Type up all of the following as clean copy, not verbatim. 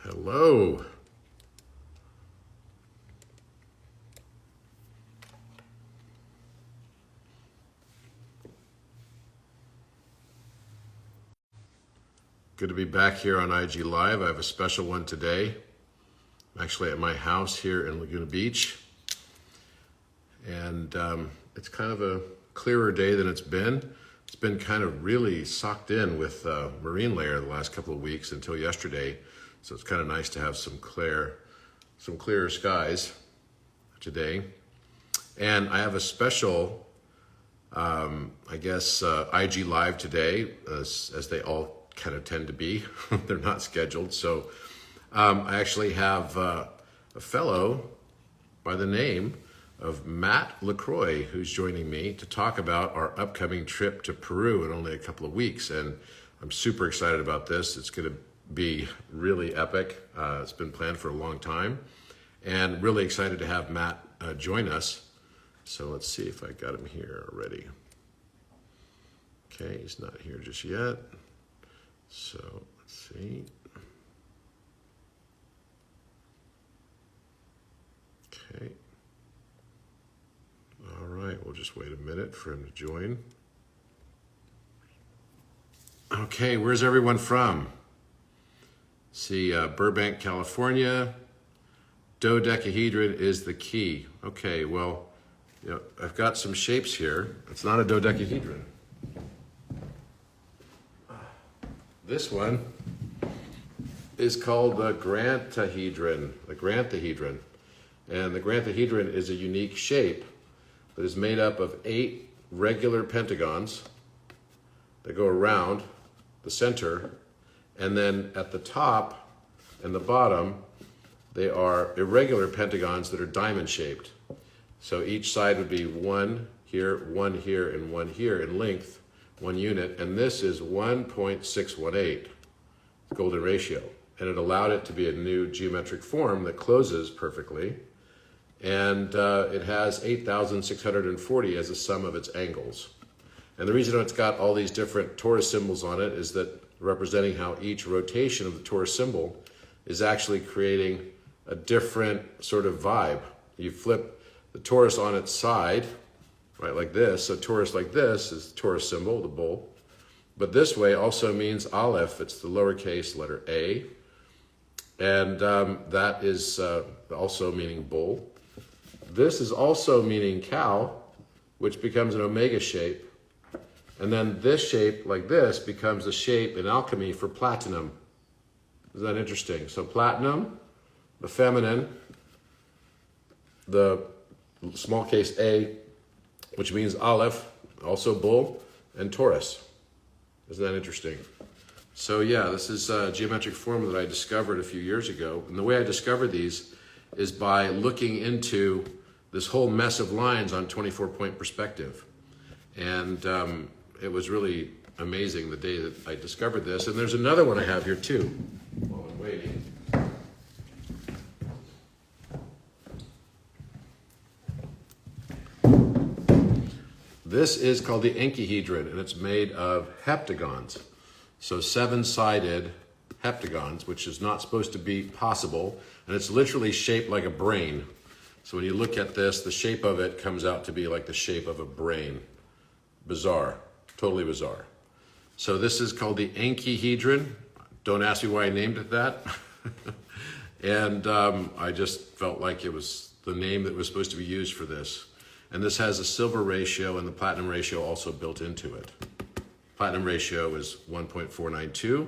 Hello. Good to be back here on IG Live. I have a special one today. I'm actually at my house here in Laguna Beach. And it's kind of a clearer day than it's been. It's been kind of really socked in with marine layer the last couple of weeks until yesterday. So it's kind of nice to have some clearer skies today. And I have a special, IG Live today, as they all kind of tend to be. They're not scheduled. So I actually have a fellow by the name of Matt LeCroix who's joining me to talk about our upcoming trip to Peru in only a couple of weeks. And I'm super excited about this. It's going to be really epic. It's been planned for a long time, and really excited to have Matt join us. So let's see if I got him here already. Okay, he's not here just yet. So let's see. Okay. All right, we'll just wait a minute for him to join. Okay, where's everyone from? See, Burbank, California. Dodecahedron is the key. Okay, well, I've got some shapes here. It's not a dodecahedron. This one is called the grantahedron, And the grantahedron is a unique shape that is made up of 8 regular pentagons that go around the center, and then at the top and the bottom, they are irregular pentagons that are diamond shaped. So each side would be one here, and one here in length, 1 unit, and this is 1.618 golden ratio. And it allowed it to be a new geometric form that closes perfectly. And it has 8,640 as the sum of its angles. And the reason it's got all these different torus symbols on it is that representing how each rotation of the torus symbol is actually creating a different sort of vibe. You flip the torus on its side, right, like this. So torus like this is the torus symbol, the bull. But this way also means Aleph. It's the lowercase letter A. And that is also meaning bull. This is also meaning cow, which becomes an omega shape. And then this shape, like this, becomes a shape in alchemy for platinum. Isn't that interesting? So platinum, the feminine, the small case a, which means Aleph, also bull, and Taurus. Isn't that interesting? So yeah, this is a geometric form that I discovered a few years ago. And the way I discovered these is by looking into this whole mess of lines on 24-point perspective. And it was really amazing the day that I discovered this. And there's another one I have here too, while I'm waiting. This is called the enkihedron, and it's made of heptagons. So 7-sided heptagons, which is not supposed to be possible. And it's literally shaped like a brain. So when you look at this, the shape of it comes out to be like the shape of a brain. Bizarre, totally bizarre. So this is called the enkihedron. Don't ask me why I named it that. And I just felt like it was the name that was supposed to be used for this. And this has a silver ratio and the platinum ratio also built into it. Platinum ratio is 1.492,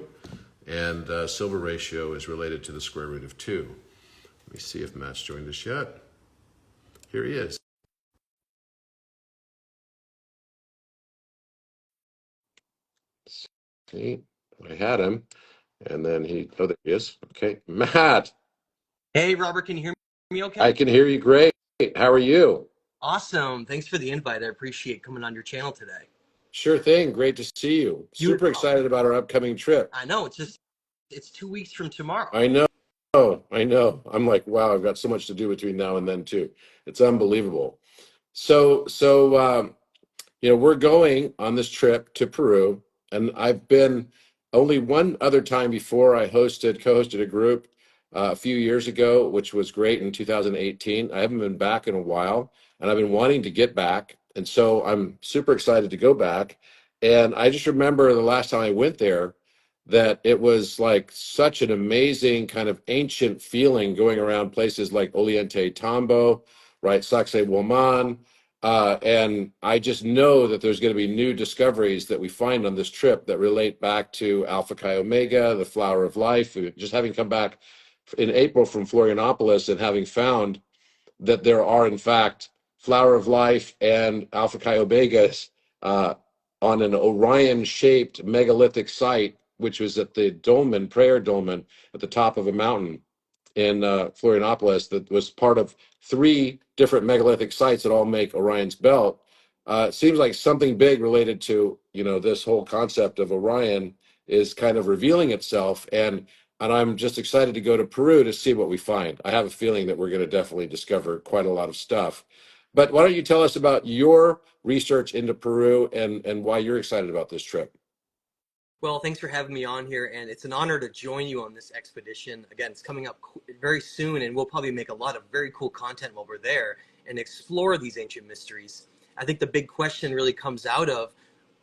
and silver ratio is related to the square root of 2. Let me see if Matt's joined us yet. Here he is. See, I had him, and then oh, there he is. Okay, Matt. Hey, Robert, can you hear me okay? I can hear you great. How are you? Awesome. Thanks for the invite. I appreciate coming on your channel today. Sure thing. Great to see you. Super excited about our upcoming trip. I know. It's 2 weeks from tomorrow. I know. I'm like, wow, I've got so much to do between now and then too. It's unbelievable. So we're going on this trip to Peru, and I've been only one other time before. I co-hosted a group a few years ago, which was great in 2018. I haven't been back in a while, and I've been wanting to get back. And so I'm super excited to go back. And I just remember the last time I went there that it was like such an amazing kind of ancient feeling going around places like Oriente Tambo, right? Saxe Woman. And I just know that there's going to be new discoveries that we find on this trip that relate back to Alpha Chi Omega, the flower of life. Just having come back in April from Florianopolis and having found that there are, in fact, flower of life and Alpha Chi Omegas on an Orion-shaped megalithic site, which was at the dolmen, prayer dolmen, at the top of a mountain in Florianopolis, that was part of three different megalithic sites that all make Orion's belt. It seems like something big related to, this whole concept of Orion is kind of revealing itself, and I'm just excited to go to Peru to see what we find. I have a feeling that we're going to definitely discover quite a lot of stuff. But why don't you tell us about your research into Peru and why you're excited about this trip? Well, thanks for having me on here, and it's an honor to join you on this expedition. Again, it's coming up very soon, and we'll probably make a lot of very cool content while we're there and explore these ancient mysteries. I think the big question really comes out of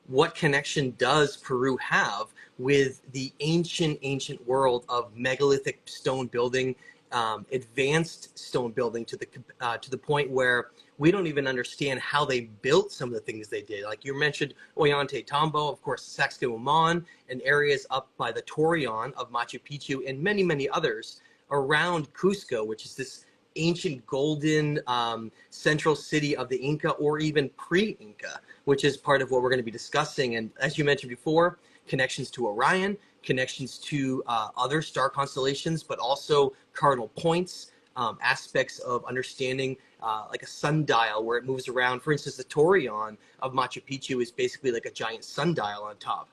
what connection does Peru have with the ancient world of megalithic stone building, advanced stone building to the point where we don't even understand how they built some of the things they did. Like you mentioned, Ollantay Tambo, of course, Sacsayhuaman, and areas up by the Torreon of Machu Picchu, and many others around Cusco, which is this ancient golden central city of the Inca, or even pre-Inca, which is part of what we're going to be discussing. And as you mentioned before, connections to Orion, connections to other star constellations, but also cardinal points, aspects of understanding like a sundial where it moves around. For instance, the Torreon of Machu Picchu is basically like a giant sundial on top.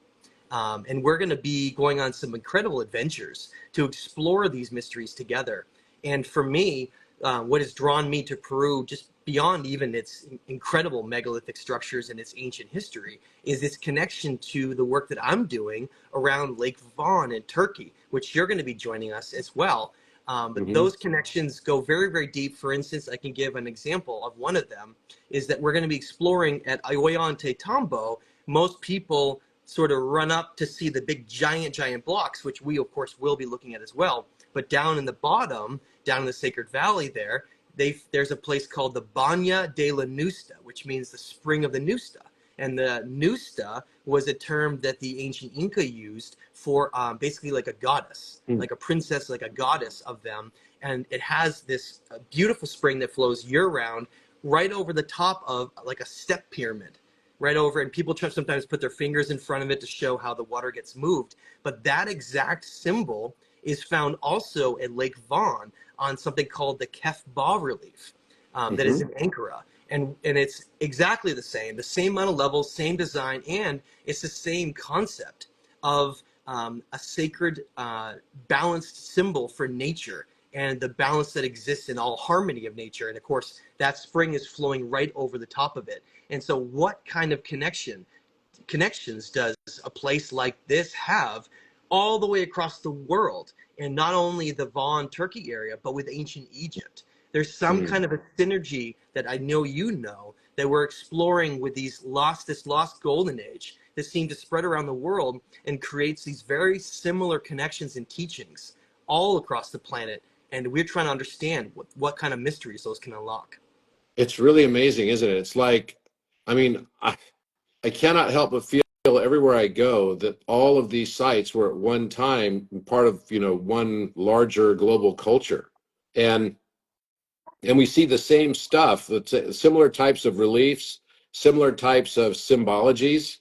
And we're going to be going on some incredible adventures to explore these mysteries together. And for me, what has drawn me to Peru, just beyond even its incredible megalithic structures and its ancient history, is its connection to the work that I'm doing around Lake Van in Turkey, which you're going to be joining us as well. But Hmm. those connections go very deep. For instance, I can give an example of one of them, is that we're going to be exploring at Ollantay Tambo. Most people sort of run up to see the big giant blocks, which we of course will be looking at as well. But down in the bottom, down in the Sacred Valley there's a place called the Baña de la Nusta, which means the spring of the Nusta. And the Nusta was a term that the ancient Inca used for basically like a goddess, like a princess, like a goddess of them. And it has this beautiful spring that flows year round right over the top of like a step pyramid. Right over, and people sometimes put their fingers in front of it to show how the water gets moved. But that exact symbol is found also at Lake Van on something called the Kef bas relief that is Hmm. in Ankara. And it's exactly the same amount of levels, same design, and it's the same concept of a sacred, balanced symbol for nature and the balance that exists in all harmony of nature. And of course, that spring is flowing right over the top of it. And so what kind of connections does a place like this have all the way across the world, and not only the Van Turkey area, but with ancient Egypt? There's some Hmm. kind of a synergy that I know that we're exploring with this lost golden age that seem to spread around the world and creates these very similar connections and teachings all across the planet. And we're trying to understand what kind of mysteries those can unlock. It's really amazing, isn't it? It's like, I mean, I cannot help but feel everywhere I go that all of these sites were at one time part of, one larger global culture. And we see the same stuff, similar types of reliefs, similar types of symbologies,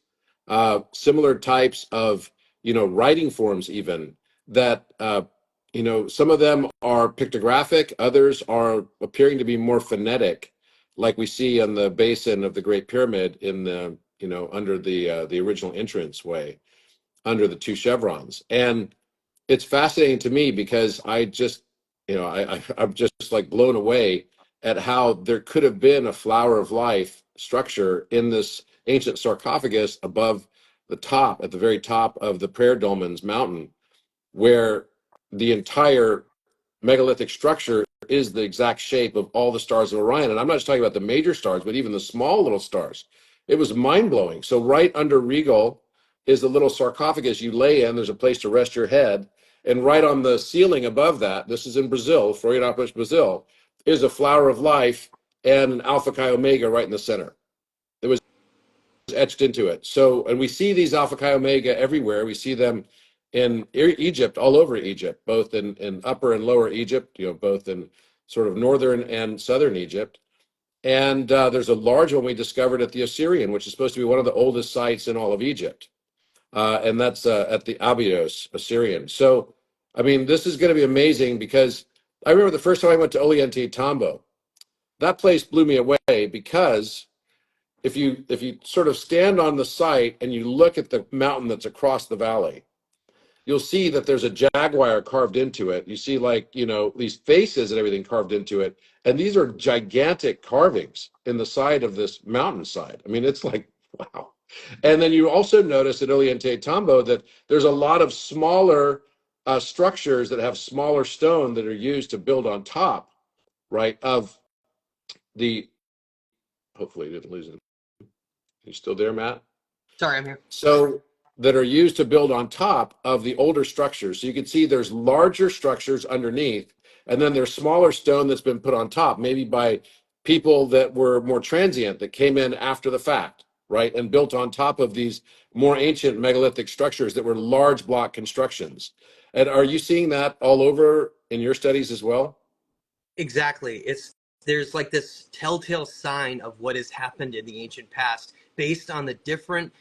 similar types of writing forms, even that some of them are pictographic, others are appearing to be more phonetic, like we see on the basin of the Great Pyramid in the under the original entrance way under the two chevrons. And it's fascinating to me because I just, I'm just like blown away at how there could have been a flower of life structure in this ancient sarcophagus above the top, at the very top of the Prayer Dolmen's mountain, where the entire megalithic structure is the exact shape of all the stars of Orion. And I'm not just talking about the major stars, but even the small little stars. It was mind-blowing. So right under Regal is the little sarcophagus you lay in. There's a place to rest your head. And right on the ceiling above that, this is in Brazil, Florianópolis, Brazil, is a flower of life and an Alpha Chi Omega right in the center. It was etched into it. So, and we see these Alpha Chi Omega everywhere. We see them in Egypt, all over Egypt, both in upper and lower Egypt, both in sort of northern and southern Egypt. And there's a large one we discovered at the Assyrian, which is supposed to be one of the oldest sites in all of Egypt. And that's at the Abydos Assyrian. So, I mean, this is going to be amazing because I remember the first time I went to Ollantaytambo. That place blew me away because if you sort of stand on the site and you look at the mountain that's across the valley, you'll see that there's a jaguar carved into it. You see these faces and everything carved into it. And these are gigantic carvings in the side of this mountainside. I mean, it's like, wow. And then you also notice at Ollantaytambo that there's a lot of smaller structures that have smaller stone that are used to build on top, right, of the, hopefully you didn't lose it. You still there, Matt? Sorry, I'm here. So that are used to build on top of the older structures. So you can see there's larger structures underneath, and then there's smaller stone that's been put on top, maybe by people that were more transient that came in after the fact, right? And built on top of these more ancient megalithic structures that were large block constructions. And are you seeing that all over in your studies as well? Exactly. There's like this telltale sign of what has happened in the ancient past based on the different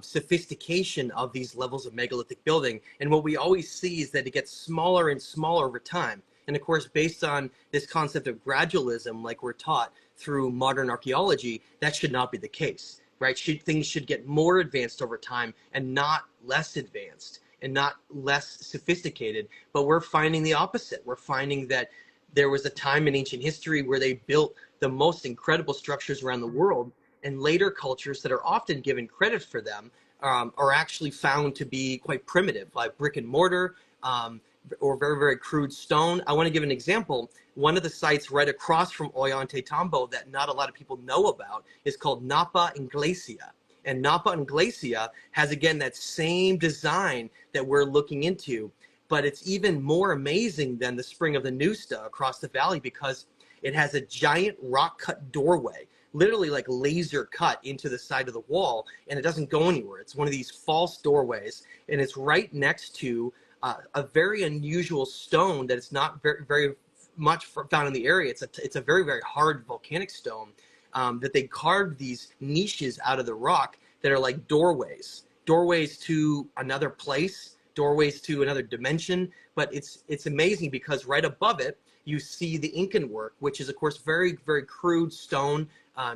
sophistication of these levels of megalithic building. And what we always see is that it gets smaller and smaller over time. And of course, based on this concept of gradualism, like we're taught through modern archaeology, that should not be the case, right? Things should get more advanced over time and not less advanced and not less sophisticated. But we're finding the opposite. We're finding that there was a time in ancient history where they built the most incredible structures around the world, and later cultures that are often given credit for them are actually found to be quite primitive, like brick and mortar or very, very crude stone. I want to give an example. One of the sites right across from Ollantaytambo that not a lot of people know about is called Napa Inglesia. And Napa Inglesia has, again, that same design that we're looking into. But it's even more amazing than the Spring of the Nusta across the valley because it has a giant rock cut doorway, literally like laser cut into the side of the wall, and it doesn't go anywhere. It's one of these false doorways, and it's right next to a very unusual stone that is not very, very much found in the area. It's a very, very hard volcanic stone that they carved these niches out of the rock that are like doorways to another place, doorways to another dimension. But it's amazing because right above it you see the Incan work, which is of course very, very crude stone,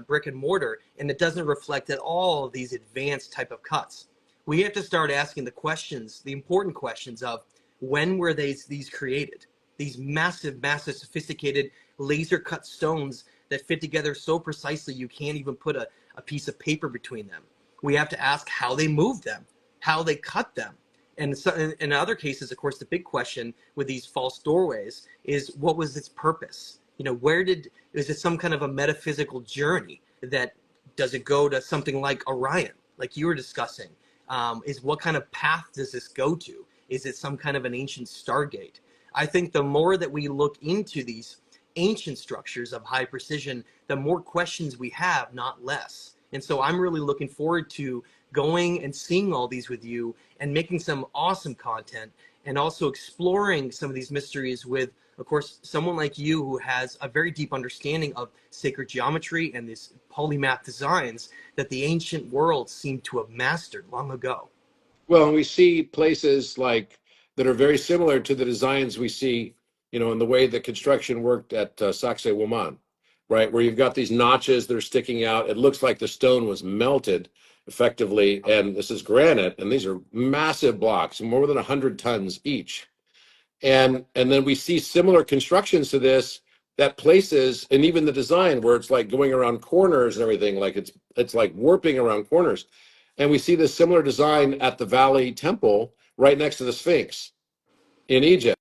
brick and mortar, and it doesn't reflect at all these advanced type of cuts. We have to start asking the questions, the important questions of when were these created? These massive, massive, sophisticated laser cut stones that fit together so precisely you can't even put a piece of paper between them. We have to ask how they moved them, how they cut them. And so, in other cases, of course, the big question with these false doorways is what was its purpose? Is it some kind of a metaphysical journey that, does it go to something like Orion, like you were discussing? Is what kind of path does this go to? Is it some kind of an ancient stargate? I think the more that we look into these ancient structures of high precision, the more questions we have, not less. And so I'm really looking forward to going and seeing all these with you and making some awesome content, and also exploring some of these mysteries with, of course, someone like you who has a very deep understanding of sacred geometry and these polymath designs that the ancient world seemed to have mastered long ago. Well, and we see places like that are very similar to the designs we see, in the way that construction worked at Sacsayhuaman, right? Where you've got these notches that are sticking out. It looks like the stone was melted effectively, and this is granite, and these are massive blocks, more than 100 tons each. And then we see similar constructions to this that places, and even the design where it's like going around corners and everything, like it's like warping around corners. And we see this similar design at the Valley Temple right next to the Sphinx in Egypt.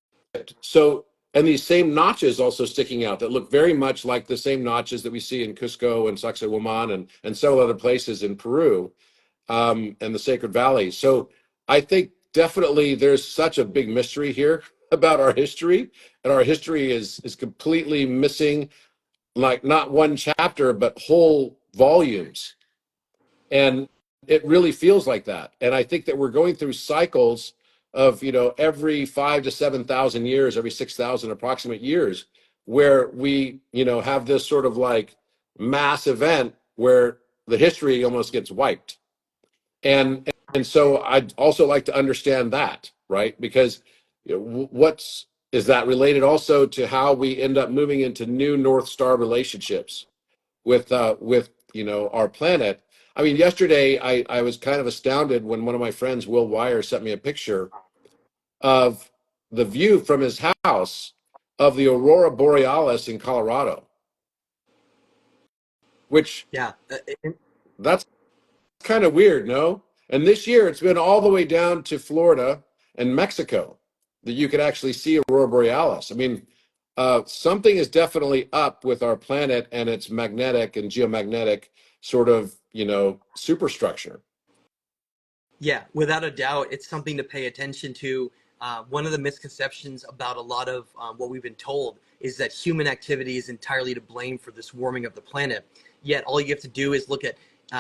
So and these same notches also sticking out that look very much like the same notches that we see in Cusco and Sacsayhuaman and several other places in Peru, and the Sacred Valley. So I think definitely there's such a big mystery here about our history, and our history is completely missing, like not one chapter, but whole volumes. And it really feels like that. And I think that we're going through cycles of, every 5 to 7,000 years, every 6,000 approximate years, where we, have this sort of like mass event where the history almost gets wiped. And so I'd also like to understand that, right? Because what's is that related also to how we end up moving into new North Star relationships with our planet? I mean, yesterday I was kind of astounded when one of my friends, Will Wire, sent me a picture of the view from his house of the Aurora Borealis in Colorado, which Yeah. that's kind of weird, no? And this year it's been all the way down to Florida and Mexico that you could actually see Aurora Borealis. I mean, something is definitely up with our planet and its magnetic and geomagnetic sort of, superstructure. Yeah, without a doubt, it's something to pay attention to. One of the misconceptions about a lot of what we've been told is that human activity is entirely to blame for this warming of the planet. Yet, all you have to do is look at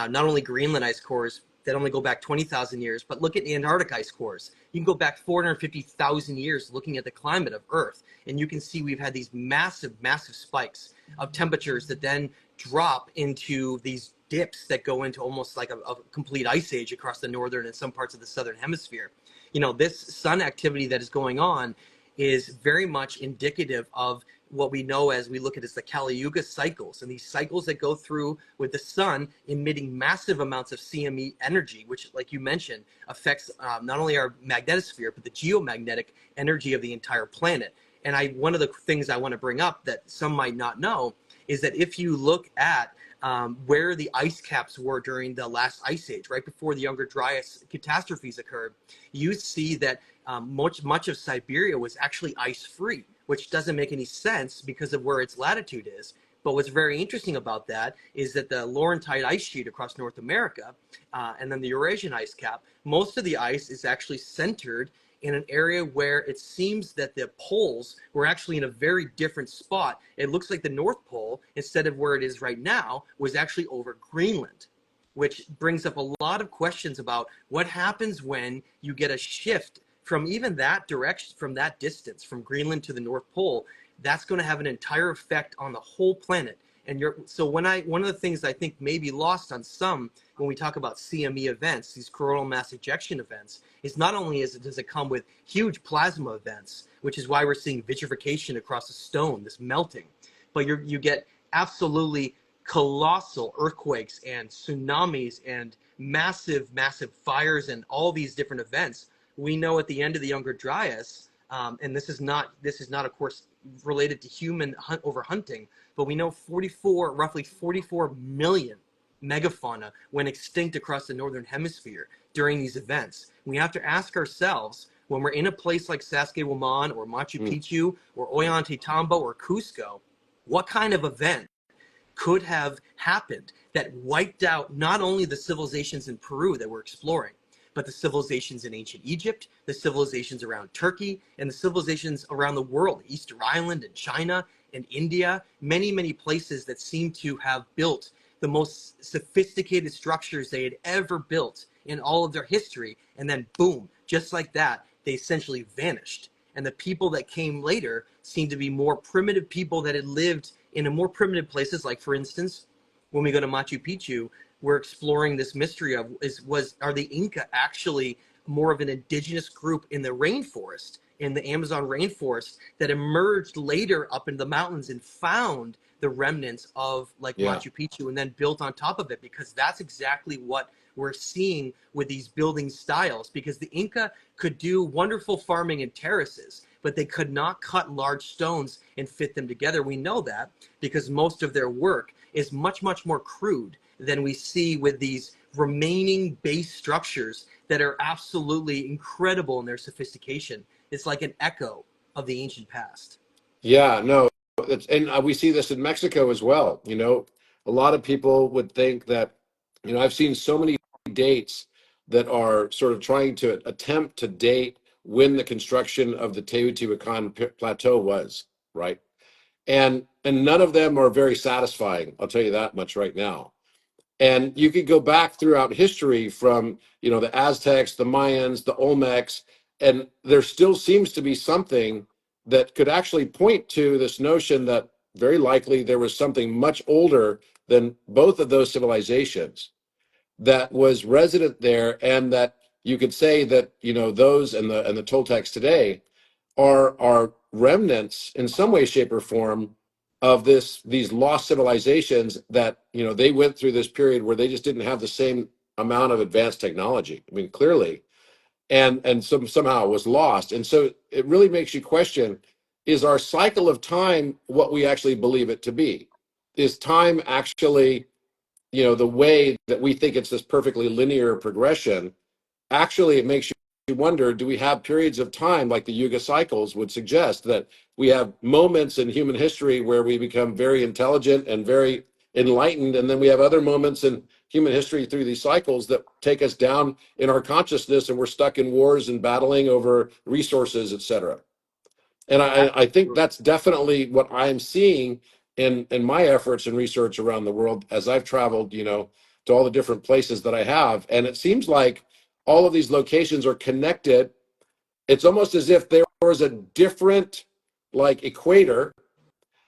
not only Greenland ice cores that only go back 20,000 years, but look at the Antarctic ice cores. You can go back 450,000 years looking at the climate of Earth, and you can see we've had these massive, massive spikes of temperatures that then drop into these dips that go into almost like a complete ice age across the northern and some parts of the southern hemisphere. This sun activity that is going on is very much indicative of what we know as we look at as the Kali Yuga cycles, and these cycles that go through with the sun emitting massive amounts of CME energy, which, like you mentioned, affects not only our magnetosphere but the geomagnetic energy of the entire planet. And one of the things I want to bring up that some might not know is that if you look at where the ice caps were during the last ice age, right before the Younger Dryas catastrophes occurred, you see that much of Siberia was actually ice-free, which doesn't make any sense because of where its latitude is. But what's very interesting about that is that the Laurentide ice sheet across North America and then the Eurasian ice cap, most of the ice is actually centered in an area where it seems that the poles were actually in a very different spot. It looks like the North Pole, instead of where it is right now, was actually over Greenland, which brings up a lot of questions about what happens when you get a shift from even that direction, from that distance, from Greenland to the North Pole. That's going to have an entire effect on the whole planet. And one of the things I think may be lost on some when we talk about CME events, these coronal mass ejection events, is not only does it come with huge plasma events, which is why we're seeing vitrification across a stone, this melting, but you get absolutely colossal earthquakes and tsunamis and massive, massive fires and all these different events. We know at the end of the Younger Dryas, and this is not of course related to human overhunting, but we know roughly 44 million megafauna went extinct across the northern hemisphere during these events. We have to ask ourselves, when we're in a place like Sacsayhuaman or Machu Picchu or Ollantaytambo or Cusco, what kind of event could have happened that wiped out not only the civilizations in Peru that we're exploring, but the civilizations in ancient Egypt, the civilizations around Turkey, and the civilizations around the world, Easter Island and China and India, many, many places that seem to have built the most sophisticated structures they had ever built in all of their history. And then boom, just like that, they essentially vanished. And the people that came later seemed to be more primitive people that had lived in a more primitive places. Like, for instance, when we go to Machu Picchu, we're exploring this mystery of are the Inca actually more of an indigenous group in the rainforest, in the Amazon rainforest, that emerged later up in the mountains and found the remnants of Machu Picchu and then built on top of it, because that's exactly what we're seeing with these building styles. Because the Inca could do wonderful farming and terraces, but they could not cut large stones and fit them together. We know that because most of their work is much, much more crude than we see with these remaining base structures that are absolutely incredible in their sophistication. It's like an echo of the ancient past. Yeah, no, and we see this in Mexico as well. A lot of people would think that, I've seen so many dates that are sort of trying to attempt to date when the construction of the Teotihuacan plateau was, right? And none of them are very satisfying. I'll tell you that much right now. And you could go back throughout history from, the Aztecs, the Mayans, the Olmecs, and there still seems to be something that could actually point to this notion that very likely there was something much older than both of those civilizations that was resident there, and that you could say that, those and the Toltecs today are remnants in some way, shape, or form of these lost civilizations that they went through this period where they just didn't have the same amount of advanced technology. I mean, clearly, and somehow it was lost. And so it really makes you question: is our cycle of time what we actually believe it to be? Is time actually the way that we think it's this perfectly linear progression? Actually, it makes you wonder, do we have periods of time like the Yuga cycles would suggest, that we have moments in human history where we become very intelligent and very enlightened, and then we have other moments in human history through these cycles that take us down in our consciousness, and we're stuck in wars and battling over resources, etc. And I think that's definitely what I'm seeing in my efforts and research around the world as I've traveled, to all the different places that I have. And it seems like all of these locations are connected. It's almost as if there was a different, like, equator,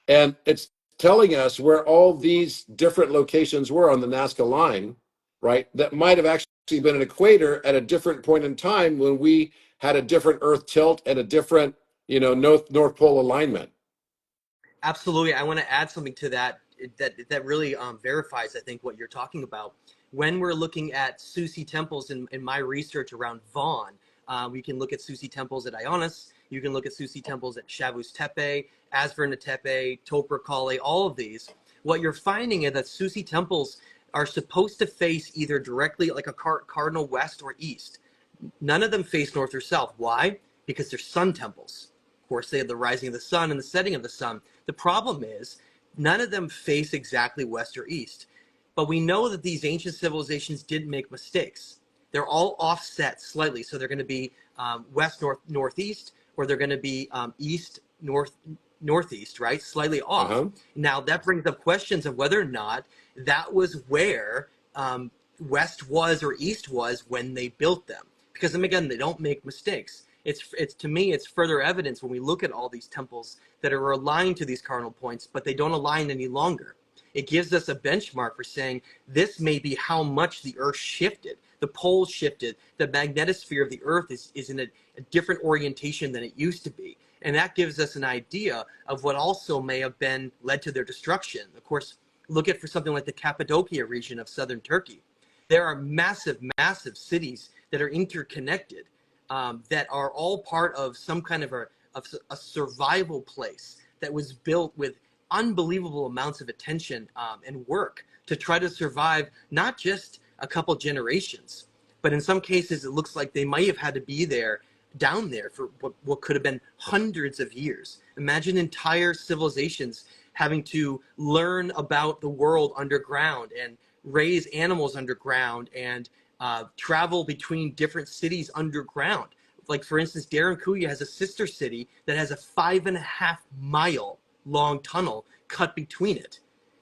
and it's telling us where all these different locations were on the Nazca line, right? That might have actually been an equator at a different point in time when we had a different Earth tilt and a different, North Pole alignment. Absolutely. I want to add something to that that really verifies, I think, what you're talking about. When we're looking at Susi temples in my research around Vaughn, we can look at Susi temples at Ionis. You can look at Susi temples at Chavus Tepe, Asvernatepe, Topracale, all of these. What you're finding is that Susi temples are supposed to face either directly like a cardinal west or east. None of them face north or south. Why? Because they're sun temples. Of course, they have the rising of the sun and the setting of the sun. The problem is none of them face exactly west or east. But we know that these ancient civilizations didn't make mistakes. They're all offset slightly. So they're going to be west, north, northeast, or they're going to be east, north, northeast, right? Slightly off. Uh-huh. Now, that brings up questions of whether or not that was where west was or east was when they built them. Because, again, they don't make mistakes. It's to me, it's further evidence when we look at all these temples that are aligned to these cardinal points, but they don't align any longer. It gives us a benchmark for saying this may be how much the Earth shifted. The poles shifted. The magnetosphere of the Earth is in a different orientation than it used to be. And that gives us an idea of what also may have been led to their destruction. Of course, look at for something like the Cappadocia region of southern Turkey. There are massive, massive cities that are interconnected, that are all part of some kind of a survival place that was built with unbelievable amounts of attention and work to try to survive not just a couple generations, but in some cases it looks like they might have had to be there down there for what could have been hundreds of years. Imagine entire civilizations having to learn about the world underground and raise animals underground and travel between different cities underground. Like, for instance, Kuya has a sister city that has a 5.5 mile long tunnel cut between it,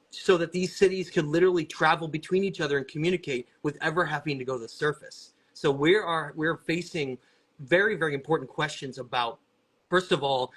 so that these cities could literally travel between each other and communicate with ever having to go to the surface. So we're facing very, very important questions about, first of all,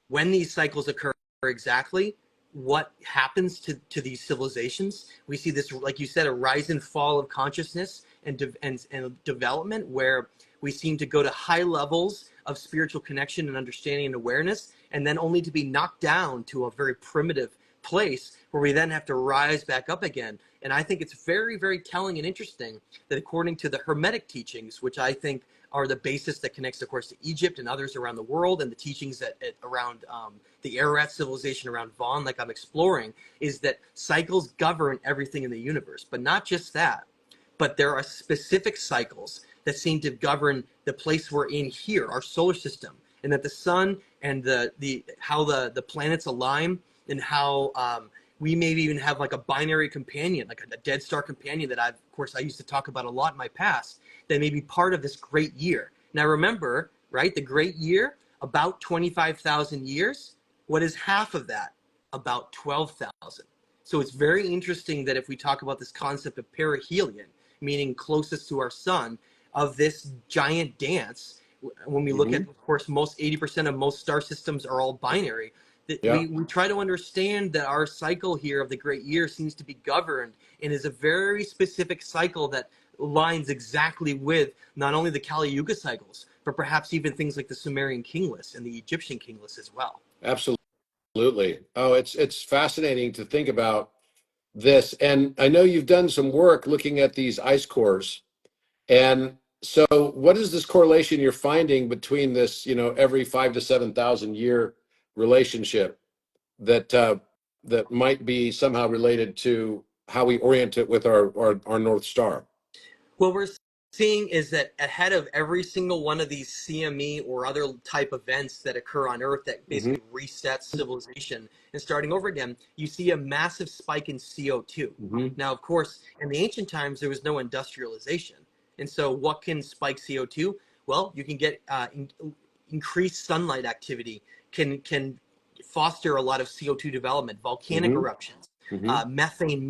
when these cycles occur exactly, what happens to these civilizations. We see this, like you said, a rise and fall of consciousness and development, where we seem to go to high levels of spiritual connection and understanding and awareness, and then only to be knocked down to a very primitive place where we then have to rise back up again. And I think it's very, very telling and interesting that according to the Hermetic teachings, which I think are the basis that connects, of course, to Egypt and others around the world, and the teachings that around the Ararat civilization around Vaughn, like I'm exploring, is that cycles govern everything in the universe. But not just that, but there are specific cycles that seem to govern the place we're in here, our solar system. and that the sun and the how the planets align, and how we maybe even have like a binary companion, like a dead star companion that of course I used to talk about a lot in my past, that may be part of this great year. Now remember, right, the great year, about 25,000 years. What is half of that? About 12,000. So it's very interesting that if we talk about this concept of perihelion, meaning closest to our sun, of this giant dance, when we look at, of course, most 80% of most star systems are all binary, that Yeah. we try to understand that our cycle here of the great year seems to be governed and is a very specific cycle that aligns exactly with not only the Kali Yuga cycles, but perhaps even things like the Sumerian king list and the Egyptian king list as well. Absolutely. Oh, it's fascinating to think about this. And I know you've done some work looking at these ice cores. And so what is this correlation you're finding between this, every 5 to 7,000 year relationship that that might be somehow related to how we orient it with our North Star? What we're seeing is that ahead of every single one of these CME or other type events that occur on Earth that Hmm. basically resets civilization and starting over again, you see a massive spike in CO2. Hmm. Now, of course, in the ancient times, there was no industrialization. And so what can spike CO2? Well, you can get increased sunlight activity, can foster a lot of CO2 development, volcanic Hmm. eruptions, Hmm. methane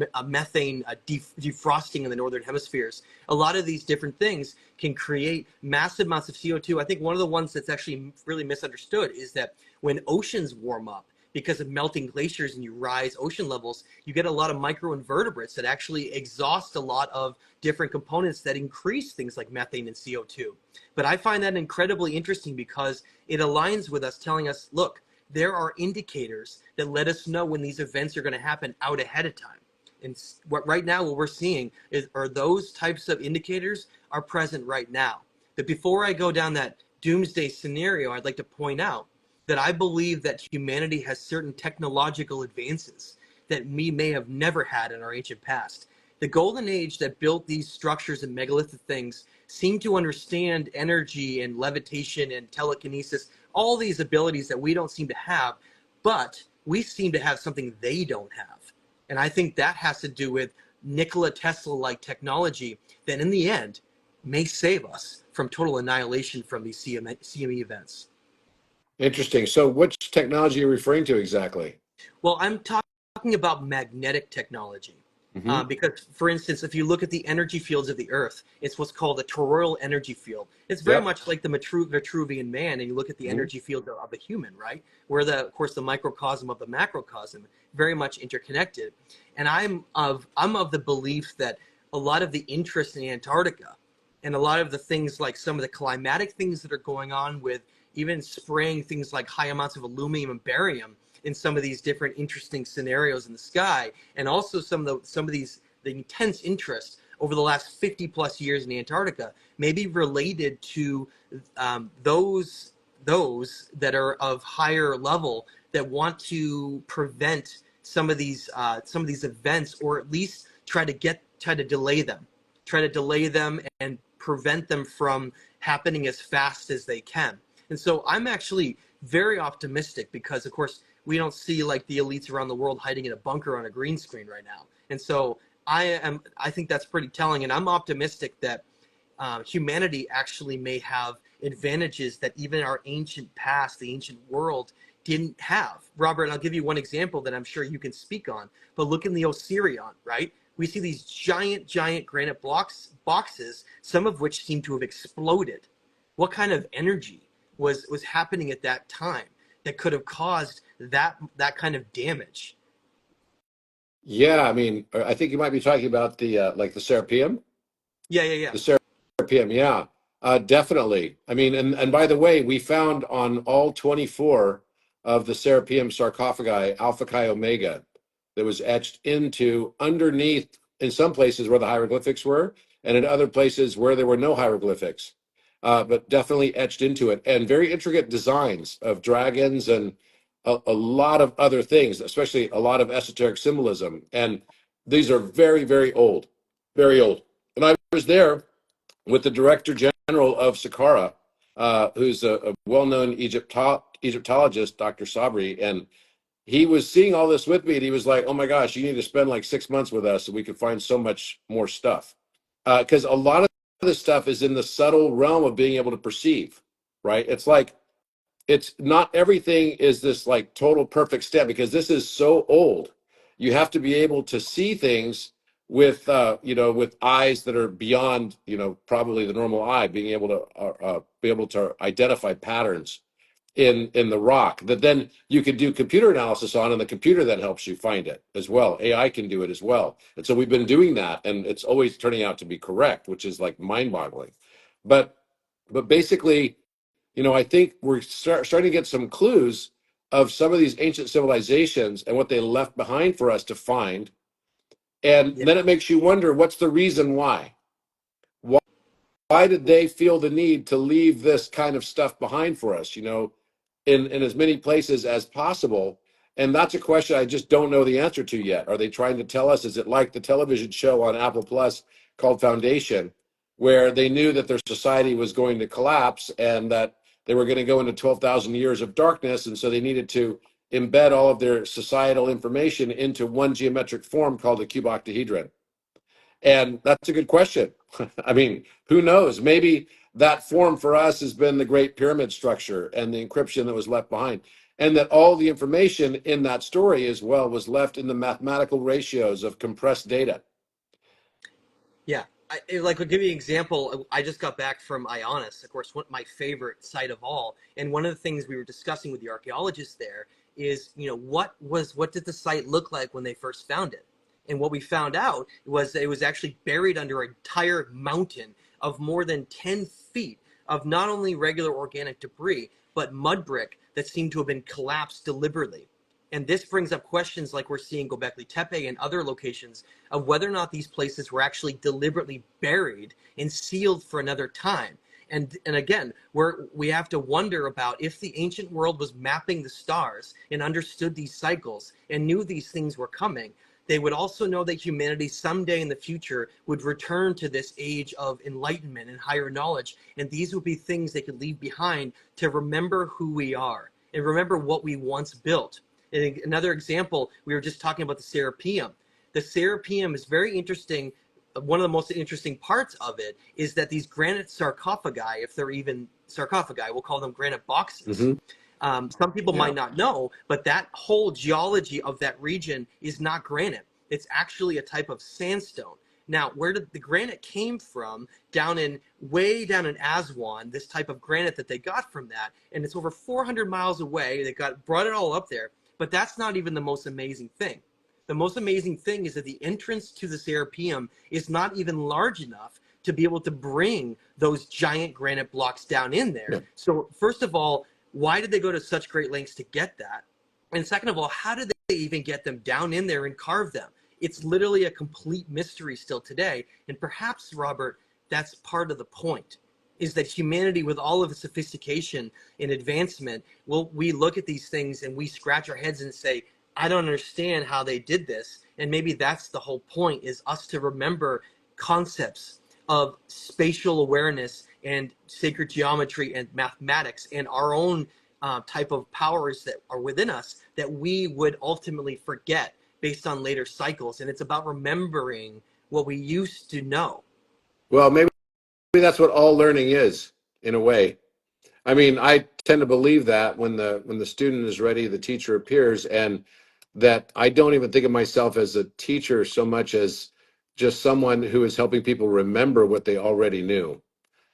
defrosting in the northern hemispheres. A lot of these different things can create massive amounts of CO2. I think one of the ones that's actually really misunderstood is that when oceans warm up, because of melting glaciers and you rise ocean levels, you get a lot of microinvertebrates that actually exhaust a lot of different components that increase things like methane and CO2. But I find that incredibly interesting because it aligns with us telling us, look, there are indicators that let us know when these events are going to happen out ahead of time. And right now, what we're seeing are those types of indicators are present right now. But before I go down that doomsday scenario, I'd like to point out that I believe that humanity has certain technological advances that we may have never had in our ancient past. The golden age that built these structures and megalithic things seemed to understand energy and levitation and telekinesis, all these abilities that we don't seem to have, but we seem to have something they don't have. And I think that has to do with Nikola Tesla-like technology that in the end may save us from total annihilation from these CME events. Interesting. So which technology are you referring to exactly? Well, I'm talking about magnetic technology. Hmm. Because, for instance, if you look at the energy fields of the Earth, it's what's called a toroidal energy field. It's very Yep. much like the Vitruvian man, and you look at the Hmm. energy field of a human, right? Where of course, the microcosm of the macrocosm, very much interconnected. And I'm of the belief that a lot of the interest in Antarctica, and a lot of the things like some of the climatic things that are going on with even spraying things like high amounts of aluminum and barium in some of these different interesting scenarios in the sky, and also some of these the intense interest over the last 50 plus years in Antarctica may be related to those that are of higher level that want to prevent some of these events, or at least try to delay them and prevent them from happening as fast as they can. And so I'm actually very optimistic because, of course, we don't see like the elites around the world hiding in a bunker on a green screen right now. And so I think that's pretty telling, and I'm optimistic that humanity actually may have advantages that even our ancient past, the ancient world, didn't have. Robert, I'll give you one example that I'm sure you can speak on. But look in the Osirion, right? We see these giant granite boxes, some of which seem to have exploded. What kind of energy was happening at that time that could have caused that kind of damage? Yeah, I mean, I think you might be talking about the like the Serapeum. Yeah. The Serapeum, yeah, definitely. I mean, and by the way, we found on all 24 of the Serapeum sarcophagi Alpha Chi Omega that was etched into underneath in some places where the hieroglyphics were, and in other places where there were no hieroglyphics, but definitely etched into it, and very intricate designs of dragons and a lot of other things, especially a lot of esoteric symbolism. And these are very, very old, very old. And I was there with the director general of Saqqara, who's a well-known Egyptologist, Dr. Sabri, and he was seeing all this with me, and he was like, "Oh my gosh, you need to spend like 6 months with us, so we could find so much more stuff." Because a lot of this stuff is in the subtle realm of being able to perceive, right? It's like it's not everything is this like total perfect step because this is so old. You have to be able to see things with with eyes that are beyond probably the normal eye, being able to be able to identify patterns in the rock that then you could do computer analysis on, and the computer then helps you find it as well. AI can do it as well, and so we've been doing that, and it's always turning out to be correct, which is like mind-boggling. But basically, I think we're starting to get some clues of some of these ancient civilizations and what they left behind for us to find. And Yeah. then it makes you wonder, what's the reason why? Why did they feel the need to leave this kind of stuff behind for us, in as many places as possible? And that's a question I just don't know the answer to yet. Are they trying to tell us? Is it like the television show on Apple Plus called Foundation, where they knew that their society was going to collapse and that they were going to go into 12,000 years of darkness, and so they needed to embed all of their societal information into one geometric form called the cuboctahedron? And that's a good question. I mean, who knows? Maybe that form for us has been the Great Pyramid structure and the encryption that was left behind. And that all the information in that story as well was left in the mathematical ratios of compressed data. Yeah. Like, I'll give you an example. I just got back from Ionis, of course, my favorite site of all. And one of the things we were discussing with the archaeologists there is, what did the site look like when they first found it? And what we found out was that it was actually buried under an entire mountain of more than 10 feet of not only regular organic debris, but mud brick that seemed to have been collapsed deliberately. And this brings up questions like we're seeing Gobekli Tepe and other locations of whether or not these places were actually deliberately buried and sealed for another time. And again, we have to wonder about if the ancient world was mapping the stars and understood these cycles and knew these things were coming, they would also know that humanity someday in the future would return to this age of enlightenment and higher knowledge. And these would be things they could leave behind to remember who we are and remember what we once built. And another example, we were just talking about the Serapeum. The Serapeum is very interesting. One of the most interesting parts of it is that these granite sarcophagi, if they're even sarcophagi, we'll call them granite boxes. Mm-hmm. Some people Yeah. might not know, but that whole geology of that region is not granite. It's actually a type of sandstone. Now, where did the granite came from? Way down in Aswan, this type of granite that they got from that, and it's over 400 miles away. They brought it all up there, but that's not even the most amazing thing. The most amazing thing is that the entrance to the Serapeum is not even large enough to be able to bring those giant granite blocks down in there. Yeah. So first of all, why did they go to such great lengths to get that? And second of all, how did they even get them down in there and carve them? It's literally a complete mystery still today. And perhaps, Robert, that's part of the point, is that humanity, with all of its sophistication and advancement, we look at these things and we scratch our heads and say, I don't understand how they did this. And maybe that's the whole point, is us to remember concepts of spatial awareness and sacred geometry and mathematics and our own type of powers that are within us that we would ultimately forget based on later cycles. And it's about remembering what we used to know. Well, maybe that's what all learning is, in a way. I mean, I tend to believe that when the student is ready, the teacher appears, and that I don't even think of myself as a teacher so much as just someone who is helping people remember what they already knew.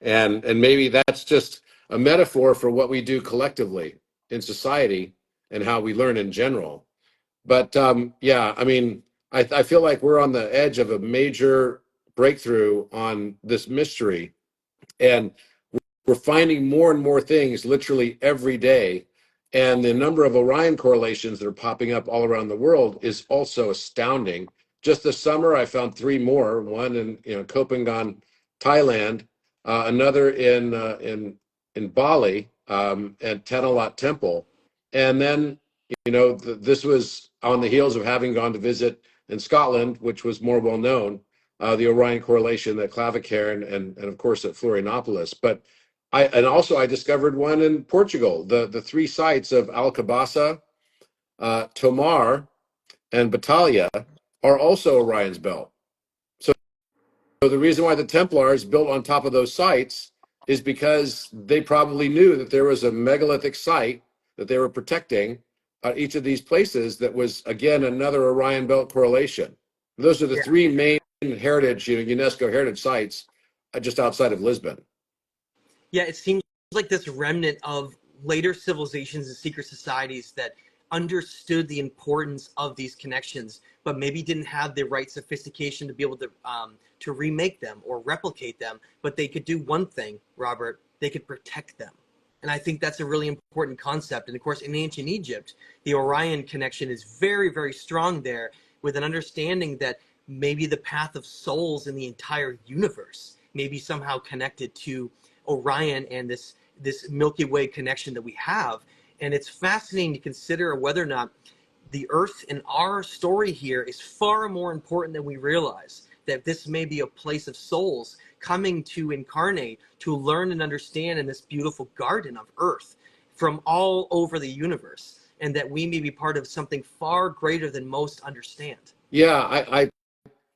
And maybe that's just a metaphor for what we do collectively in society and how we learn in general. But yeah, I mean, I feel like we're on the edge of a major breakthrough on this mystery, and we're finding more and more things literally every day. And the number of Orion correlations that are popping up all around the world is also astounding. Just this summer, I found three more. One in Kopangan, Thailand, another in Bali at Tenalot Temple, and then this was on the heels of having gone to visit in Scotland, which was more well known, the Orion correlation at Clavicairn and of course at Florianopolis. But And also I discovered one in Portugal. The three sites of Alcobaça, Tomar, and Batalha are also Orion's belt. So the reason why the Templars built on top of those sites is because they probably knew that there was a megalithic site that they were protecting at each of these places that was, again, another Orion Belt correlation. Those are the three main heritage, UNESCO heritage sites just outside of Lisbon. Yeah, it seems like this remnant of later civilizations and secret societies that understood the importance of these connections, but maybe didn't have the right sophistication to be able to remake them or replicate them. But they could do one thing, Robert. They could protect them. And I think that's a really important concept. And of course, in ancient Egypt, the Orion connection is very, very strong there, with an understanding that maybe the path of souls in the entire universe may be somehow connected to Orion and this Milky Way connection that we have. And it's fascinating to consider whether or not the Earth in our story here is far more important than we realize. That this may be a place of souls coming to incarnate, to learn and understand in this beautiful garden of Earth from all over the universe, and that we may be part of something far greater than most understand. Yeah,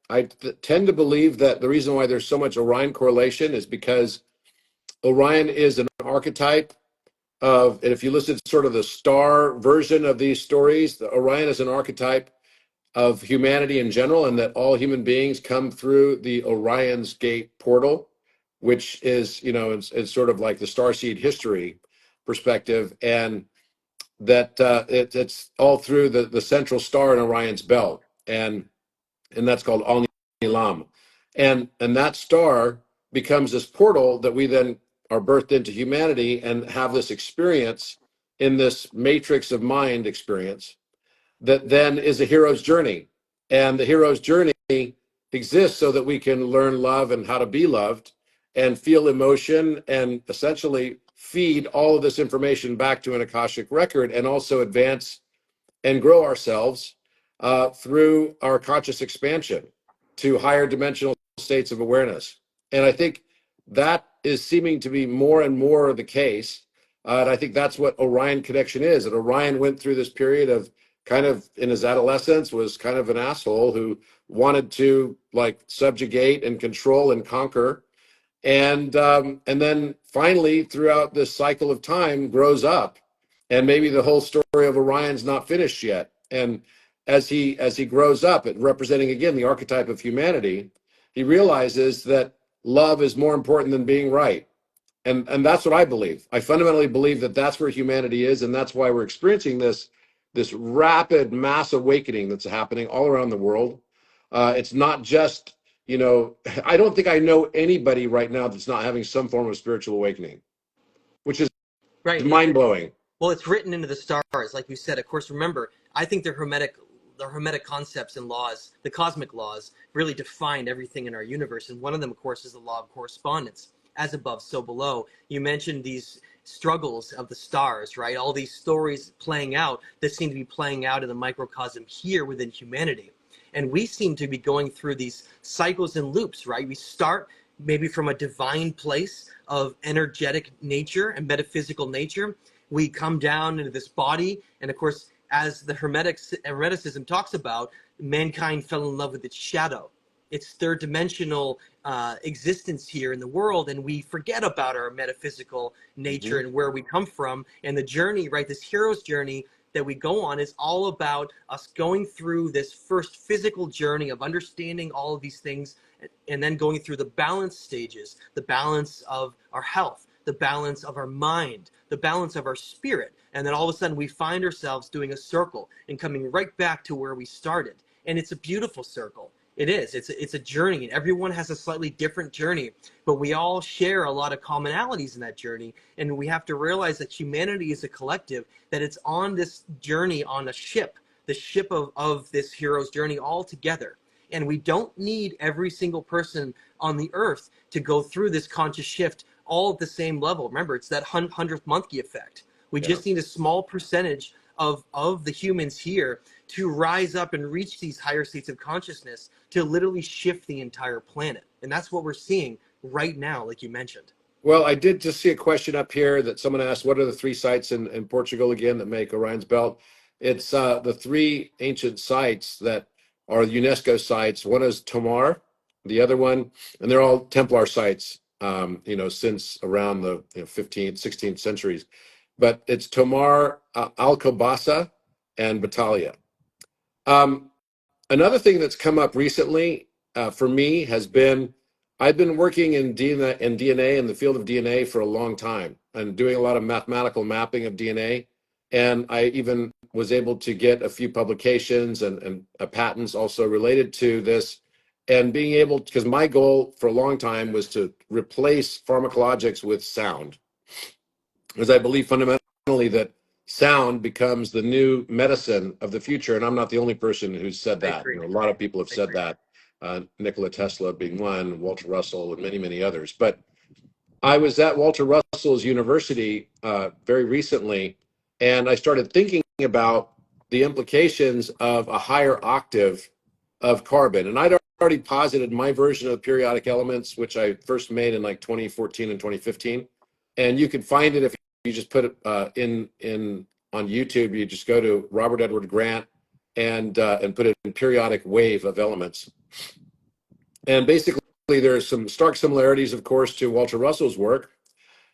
I tend to believe that the reason why there's so much Orion correlation is because Orion is an archetype of, and if you listen to sort of the star version of these stories, Orion is an archetype of humanity in general, and that all human beings come through the Orion's Gate portal, which is, it's sort of like the starseed history perspective, and that it's all through the central star in Orion's belt, and that's called Al Nilam, and that star becomes this portal that we then are birthed into humanity and have this experience in this matrix of mind experience that then is a hero's journey. And the hero's journey exists so that we can learn love and how to be loved and feel emotion and essentially feed all of this information back to an Akashic record and also advance and grow ourselves through our conscious expansion to higher dimensional states of awareness. And I think that is seeming to be more and more the case. And I think that's what Orion connection is. And Orion went through this period of kind of in his adolescence was kind of an asshole who wanted to like subjugate and control and conquer. And then finally throughout this cycle of time grows up, and maybe the whole story of Orion's not finished yet. And as he grows up, representing again the archetype of humanity, he realizes that love is more important than being right. And that's what I believe. I fundamentally believe that that's where humanity is, and that's why we're experiencing this rapid mass awakening that's happening all around the world. It's not just, I don't think I know anybody right now that's not having some form of spiritual awakening, which is Right. mind blowing. Well, it's written into the stars, like you said. Of course, remember, I think the hermetic concepts and laws, the cosmic laws, really define everything in our universe. And one of them, of course, is the law of correspondence. As above, so below. You mentioned these struggles of the stars, right? All these stories playing out that seem to be playing out in the microcosm here within humanity. And we seem to be going through these cycles and loops, right? We start maybe from a divine place of energetic nature and metaphysical nature. We come down into this body, and of course, as the Hermeticism talks about, mankind fell in love with its shadow, its third dimensional existence here in the world, and we forget about our metaphysical nature and where we come from. And the journey, right, this hero's journey that we go on is all about us going through this first physical journey of understanding all of these things, and then going through the balance stages, the balance of our health, the balance of our mind, the balance of our spirit. And then all of a sudden we find ourselves doing a circle and coming right back to where we started. And it's a beautiful circle. It is. It's a journey, and everyone has a slightly different journey, but we all share a lot of commonalities in that journey. And we have to realize that humanity is a collective, that it's on this journey on a ship, the ship of this hero's journey all together. And we don't need every single person on the earth to go through this conscious shift all at the same level. Remember, it's that 100th monkey effect. We just need a small percentage of the humans here to rise up and reach these higher states of consciousness to literally shift the entire planet. And that's what we're seeing right now, like you mentioned. Well, I did just see a question up here that someone asked, what are the three sites in Portugal again that make Orion's Belt? It's the three ancient sites that are UNESCO sites. One is Tomar, the other one, and they're all Templar sites, since around the 15th, 16th centuries. But it's Tomar, Alcobaça, and Batalha. Um, Another thing that's come up recently for me has been I've been working in DNA in the field of DNA for a long time and doing a lot of mathematical mapping of DNA. And I even was able to get a few publications and patents also related to this. And being able, because my goal for a long time was to replace pharmacologics with sound, because I believe fundamentally that sound becomes the new medicine of the future. And I'm not the only person who's said I that. agree. A lot of people have I said agree. that. Nikola Tesla being one, Walter Russell, and many, many others. But I was at Walter Russell's university very recently, and I started thinking about the implications of a higher octave of carbon. And I'd already posited my version of periodic elements, which I first made in like 2014 and 2015. And you can find it if you just put it in on YouTube. You just go to Robert Edward Grant and put it in periodic wave of elements. And basically, there are some stark similarities, of course, to Walter Russell's work,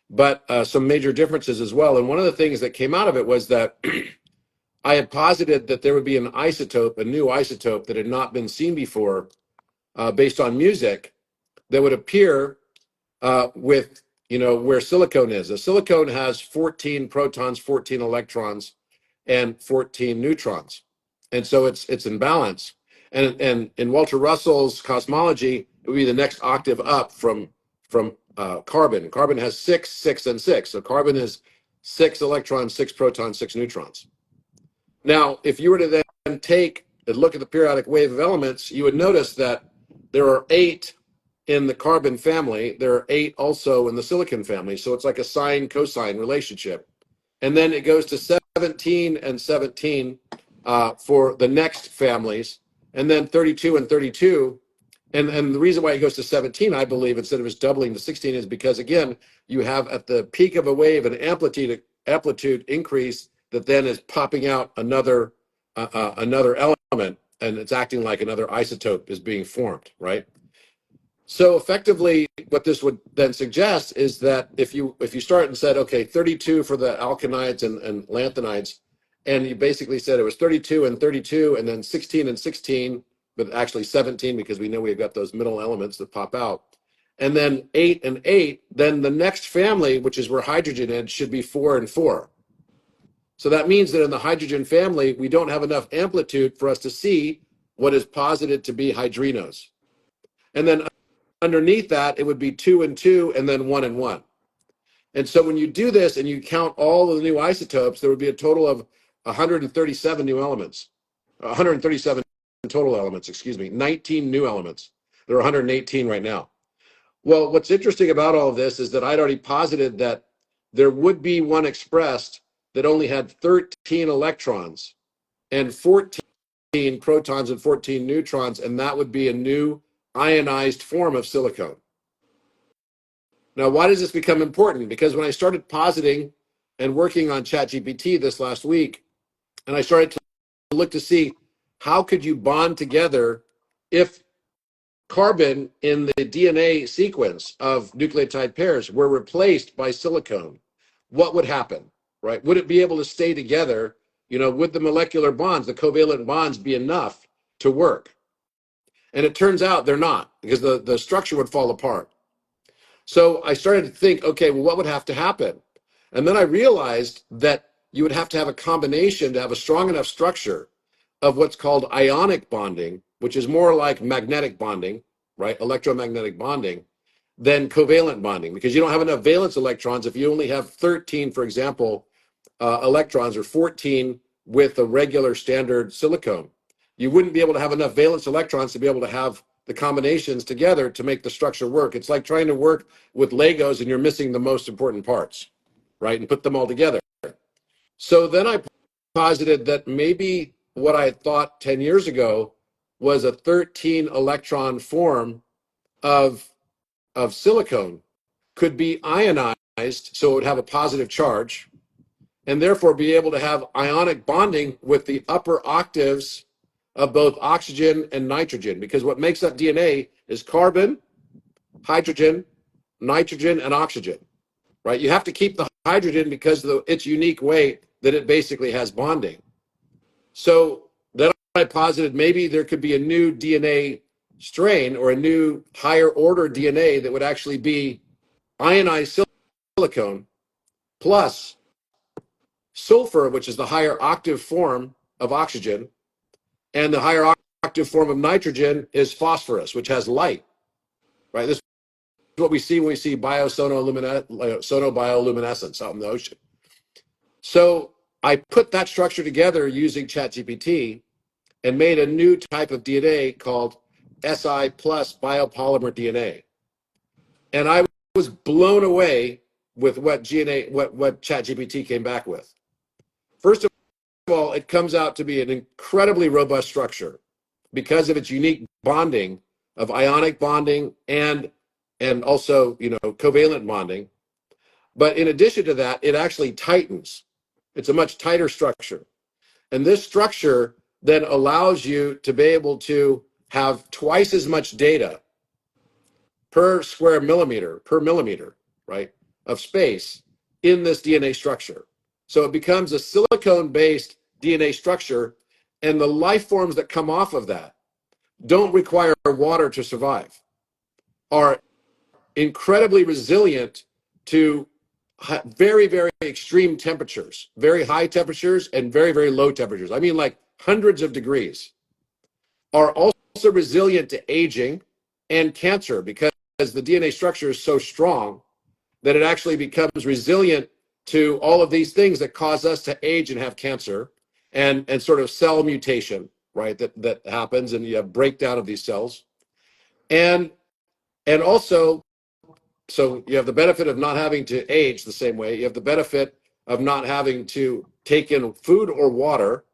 but some major differences as well. And one of the things that came out of it was that I had posited that there would be an isotope, a new isotope that had not been seen before, based on music, that would appear with, where silicon is. A silicon has 14 protons, 14 electrons, and 14 neutrons. And so it's in balance. And in Walter Russell's cosmology, it would be the next octave up from carbon. Carbon has 6, 6, and 6. So carbon is 6 electrons, 6 protons, 6 neutrons. Now, if you were to then take and look at the periodic wave of elements, you would notice that there are 8 in the carbon family. There are 8 also in the silicon family. So it's like a sine cosine relationship. And then it goes to 17 and 17 for the next families, and then 32 and 32. And the reason why it goes to 17, I believe, instead of just doubling to 16 is because, again, you have at the peak of a wave an amplitude increase that then is popping out another element, and it's acting like another isotope is being formed, right? So effectively, what this would then suggest is that if you start and said, okay, 32 for the alkanides and lanthanides, and you basically said it was 32 and 32, and then 16 and 16, but actually 17 because we know we've got those middle elements that pop out, and then 8 and 8, then the next family, which is where hydrogen is, should be 4 and 4. So that means that in the hydrogen family, we don't have enough amplitude for us to see what is posited to be hydrinos. And then underneath that, it would be 2 and 2, and then 1 and 1. And so when you do this and you count all of the new isotopes, there would be a total of 137 new elements, 137 total elements, 19 new elements. There are 118 right now. Well, what's interesting about all of this is that I'd already posited that there would be one expressed that only had 13 electrons and 14 protons and 14 neutrons, and that would be a new ionized form of silicon. Now, why does this become important? Because when I started positing and working on ChatGPT this last week, and I started to look to see how could you bond together if carbon in the DNA sequence of nucleotide pairs were replaced by silicon, what would happen, right? Would it be able to stay together? Would the molecular bonds, the covalent bonds, be enough to work? And it turns out they're not, because the structure would fall apart. So I started to think, okay, well, what would have to happen? And then I realized that you would have to have a combination to have a strong enough structure of what's called ionic bonding, which is more like magnetic bonding, right? Electromagnetic bonding, than covalent bonding, because you don't have enough valence electrons if you only have 13, for example, electrons, or 14 with a regular standard silicone. You wouldn't be able to have enough valence electrons to be able to have the combinations together to make the structure work. It's like trying to work with Legos and you're missing the most important parts, right? And put them all together. So then I posited that maybe what I thought 10 years ago was a 13 electron form of silicone could be ionized, so it would have a positive charge, and therefore be able to have ionic bonding with the upper octaves of both oxygen and nitrogen. Because what makes up DNA is carbon, hydrogen, nitrogen, and oxygen, right? You have to keep the hydrogen because of its unique way that it basically has bonding. So then I posited maybe there could be a new DNA strain or a new higher order DNA that would actually be ionized silicon plus sulfur, which is the higher octave form of oxygen, and the higher octave form of nitrogen is phosphorus, which has light, right? This is what we see when we see sonobioluminescence out in the ocean. So I put that structure together using ChatGPT and made a new type of DNA called Si plus biopolymer DNA. And I was blown away with what ChatGPT came back with. First of all, it comes out to be an incredibly robust structure because of its unique bonding of ionic bonding and also, covalent bonding. But in addition to that, it actually tightens. It's a much tighter structure. And this structure then allows you to be able to have twice as much data per square millimeter, right, of space in this DNA structure. So it becomes a silicone-based DNA structure, and the life forms that come off of that don't require water to survive, are incredibly resilient to very, very extreme temperatures, very high temperatures and very, very low temperatures. I mean, like hundreds of degrees. Are also resilient to aging and cancer because the DNA structure is so strong that it actually becomes resilient to all of these things that cause us to age and have cancer and sort of cell mutation, right? That happens, and you have breakdown of these cells. And also, so you have the benefit of not having to age the same way. You have the benefit of not having to take in food or water,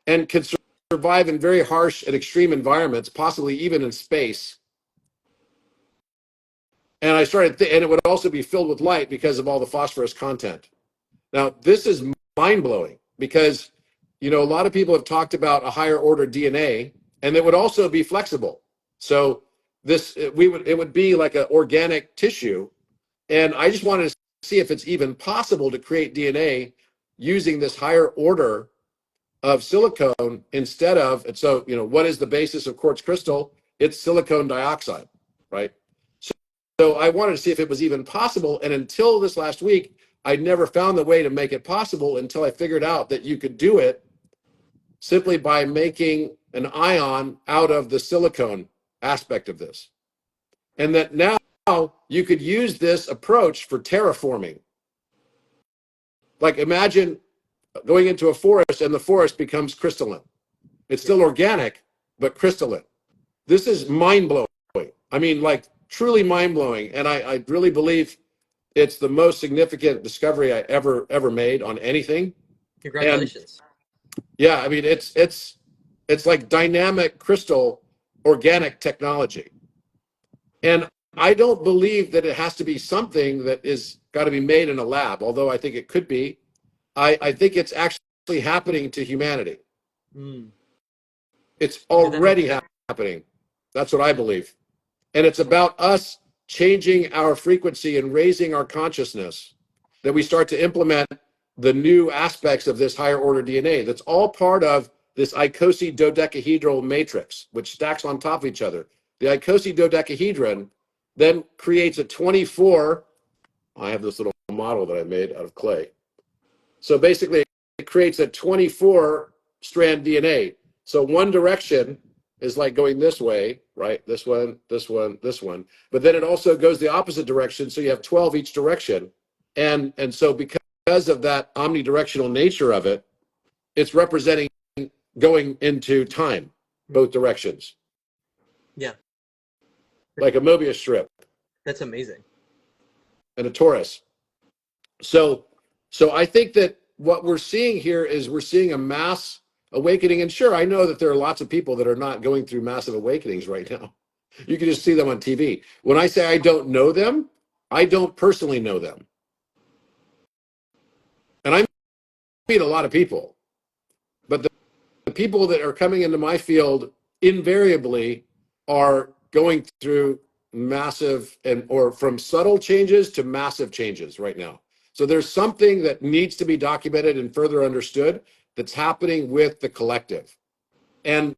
and can survive in very harsh and extreme environments, possibly even in space. And I started, and it would also be filled with light because of all the phosphorus content. Now, this is mind blowing because, a lot of people have talked about a higher order DNA, and it would also be flexible. So it would be like an organic tissue. And I just wanted to see if it's even possible to create DNA using this higher order of silicone instead of, and so, what is the basis of quartz crystal? It's silicon dioxide, right? So I wanted to see if it was even possible. And until this last week, I never found the way to make it possible until I figured out that you could do it simply by making an ion out of the silicone aspect of this. And that now you could use this approach for terraforming. Like imagine going into a forest and the forest becomes crystalline. It's still organic, but crystalline. This is mind-blowing. I mean, like truly mind-blowing. And I really believe it's the most significant discovery I ever made on anything. Congratulations. And yeah, I mean, it's like dynamic crystal organic technology. And I don't believe that it has to be something that is got to be made in a lab, although I think it could be. I think it's actually happening to humanity. It's already happening. That's what I believe. And it's about us changing our frequency and raising our consciousness that we start to implement the new aspects of this higher order DNA. That's all part of this icosy dodecahedral matrix, which stacks on top of each other. The icosy dodecahedron then creates a 24, I have this little model that I made out of clay. So basically it creates a 24 strand DNA. So one direction is like going this way, right? This one, this one, this one. But then it also goes the opposite direction. So you have 12 each direction. And so because of that omnidirectional nature of it, it's representing going into time, both directions. Yeah. Like a Mobius strip. That's amazing. And a torus. So I think that what we're seeing here is we're seeing a mass awakening. And sure, I know that there are lots of people that are not going through massive awakenings right now. You can just see them on TV. When I say I don't know them, I don't personally know them. And I meet a lot of people, but the people that are coming into my field invariably are going through massive or from subtle changes to massive changes right now. So there's something that needs to be documented and further understood that's happening with the collective. And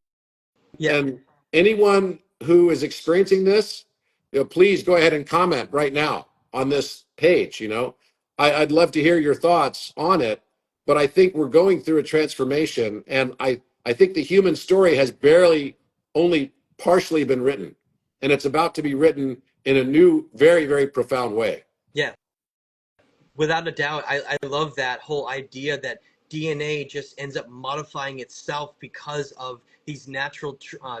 Yeah. and anyone who is experiencing this, please go ahead and comment right now on this page. I'd love to hear your thoughts on it, but I think we're going through a transformation, and I think the human story has barely only partially been written, and it's about to be written in a new, very, very profound way. Yeah. Without a doubt, I love that whole idea that DNA just ends up modifying itself because of these natural